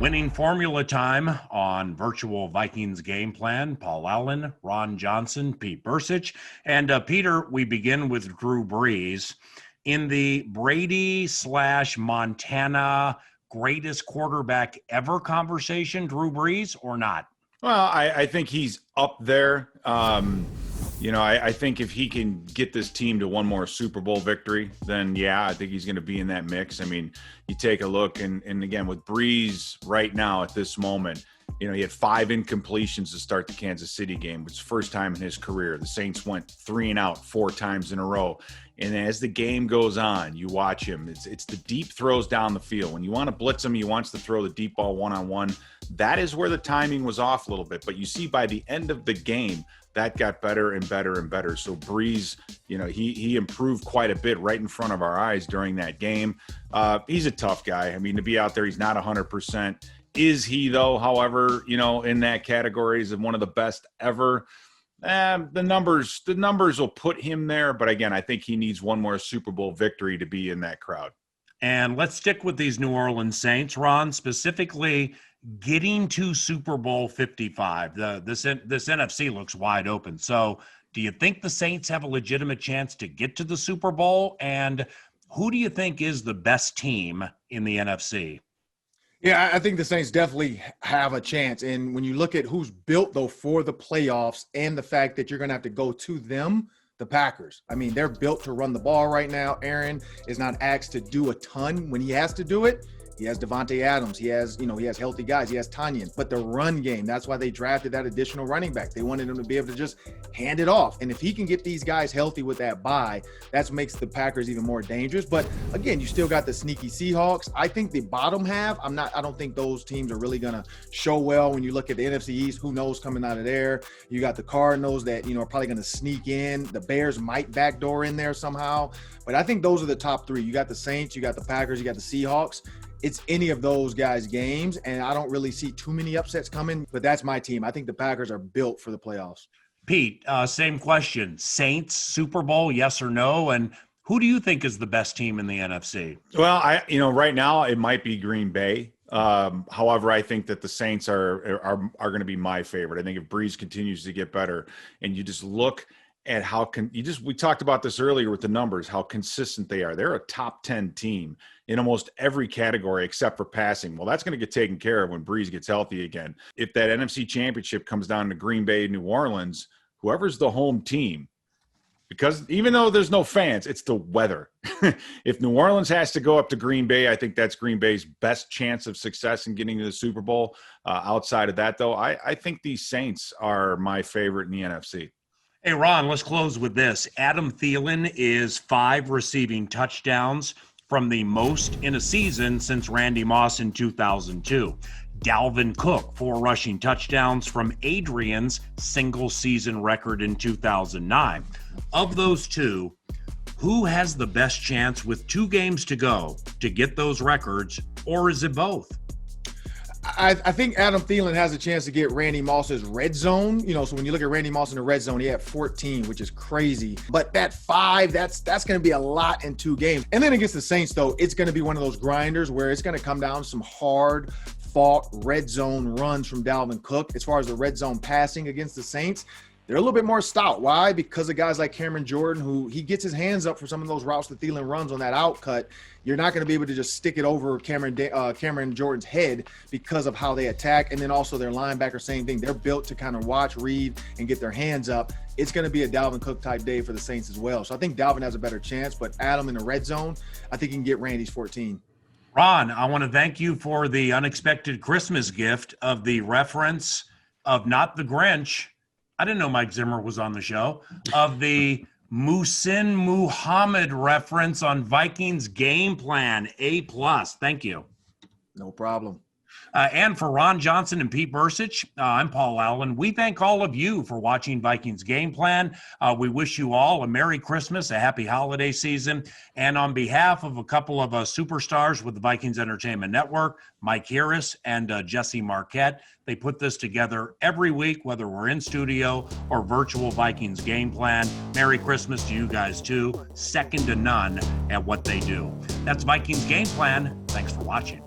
Winning formula time on virtual Vikings game plan. Paul Allen, Ron Johnson, Pete Bercich. And Peter, we begin with Drew Brees. In the Brady/Montana greatest quarterback ever conversation, Drew Brees or not? Well, I think he's up there. I think if he can get this team to one more Super Bowl victory, then yeah, I think he's going to be in that mix. I mean, you take a look, and again, with Brees right now at this moment, he had 5 incompletions to start the Kansas City game, which is the first time in his career. The Saints went 3 and out 4 times in a row. And as the game goes on, you watch him. It's the deep throws down the field. When you want to blitz him, he wants to throw the deep ball one-on-one. That is where the timing was off a little bit. But you see by the end of the game, that got better and better and better. So Brees, he improved quite a bit right in front of our eyes during that game. He's a tough guy. I mean, to be out there, he's not 100%. Is he, though, however, in that category is one of the best ever? The numbers will put him there. But again, I think he needs one more Super Bowl victory to be in that crowd. And let's stick with these New Orleans Saints, Ron, specifically getting to Super Bowl 55. This NFC looks wide open. So do you think the Saints have a legitimate chance to get to the Super Bowl? And who do you think is the best team in the NFC? Yeah, I think the Saints definitely have a chance. And when you look at who's built, though, for the playoffs and the fact that you're going to have to go to them, the Packers. I mean, they're built to run the ball right now. Aaron is not asked to do a ton. When he has to do it, he has Devontae Adams. He has healthy guys. He has Tanyan. But the run game, that's why they drafted that additional running back. They wanted him to be able to just hand it off. And if he can get these guys healthy with that bye, that makes the Packers even more dangerous. But again, you still got the sneaky Seahawks. I think the bottom half, I don't think those teams are really going to show well when you look at the NFC East. Who knows coming out of there? You got the Cardinals that, are probably going to sneak in. The Bears might backdoor in there somehow. But I think those are the top 3. You got the Saints, you got the Packers, you got the Seahawks. It's any of those guys' games, and I don't really see too many upsets coming, but that's my team. I think the Packers are built for the playoffs. Pete, same question. Saints, Super Bowl, yes or no? And who do you think is the best team in the NFC? Well, right now it might be Green Bay. However, I think that the Saints are going to be my favorite. I think if Brees continues to get better, and you just look at we talked about this earlier with the numbers, how consistent they are. They're a top 10 team in almost every category except for passing. Well, that's going to get taken care of when Brees gets healthy again. If that NFC Championship comes down to Green Bay, New Orleans, whoever's the home team, because even though there's no fans, it's the weather. If New Orleans has to go up to Green Bay, I think that's Green Bay's best chance of success in getting to the Super Bowl. Outside of that, though, I think these Saints are my favorite in the NFC. Hey, Ron, let's close with this. Adam Thielen is 5 receiving touchdowns from the most in a season since Randy Moss in 2002. Dalvin Cook, 4 rushing touchdowns from Adrian's single-season record in 2009. Of those 2, who has the best chance with 2 games to go to get those records, or is it both? I think Adam Thielen has a chance to get Randy Moss's red zone. So when you look at Randy Moss in the red zone, he had 14, which is crazy. But that 5, that's going to be a lot in 2 games. And then against the Saints, though, it's going to be one of those grinders where it's going to come down to some hard-fought red zone runs from Dalvin Cook. As far as the red zone passing against the Saints, they're a little bit more stout. Why? Because of guys like Cameron Jordan, who he gets his hands up for some of those routes that Thielen runs on that outcut. You're not going to be able to just stick it over Cameron Jordan's head because of how they attack. And then also their linebacker, same thing. They're built to kind of watch, read, and get their hands up. It's going to be a Dalvin Cook type day for the Saints as well. So I think Dalvin has a better chance, but Adam in the red zone, I think he can get Randy's 14. Ron, I want to thank you for the unexpected Christmas gift of the reference of not the Grinch. I didn't know Mike Zimmer was on the show, of the Muhsin Muhammad reference on Vikings game plan, A+. Thank you. No problem. And for Ron Johnson and Pete Bercich, I'm Paul Allen. We thank all of you for watching Vikings Game Plan. We wish you all a Merry Christmas, a happy holiday season. And on behalf of a couple of superstars with the Vikings Entertainment Network, Mike Harris and Jesse Marquette, they put this together every week, whether we're in studio or virtual Vikings Game Plan. Merry Christmas to you guys, too. Second to none at what they do. That's Vikings Game Plan. Thanks for watching.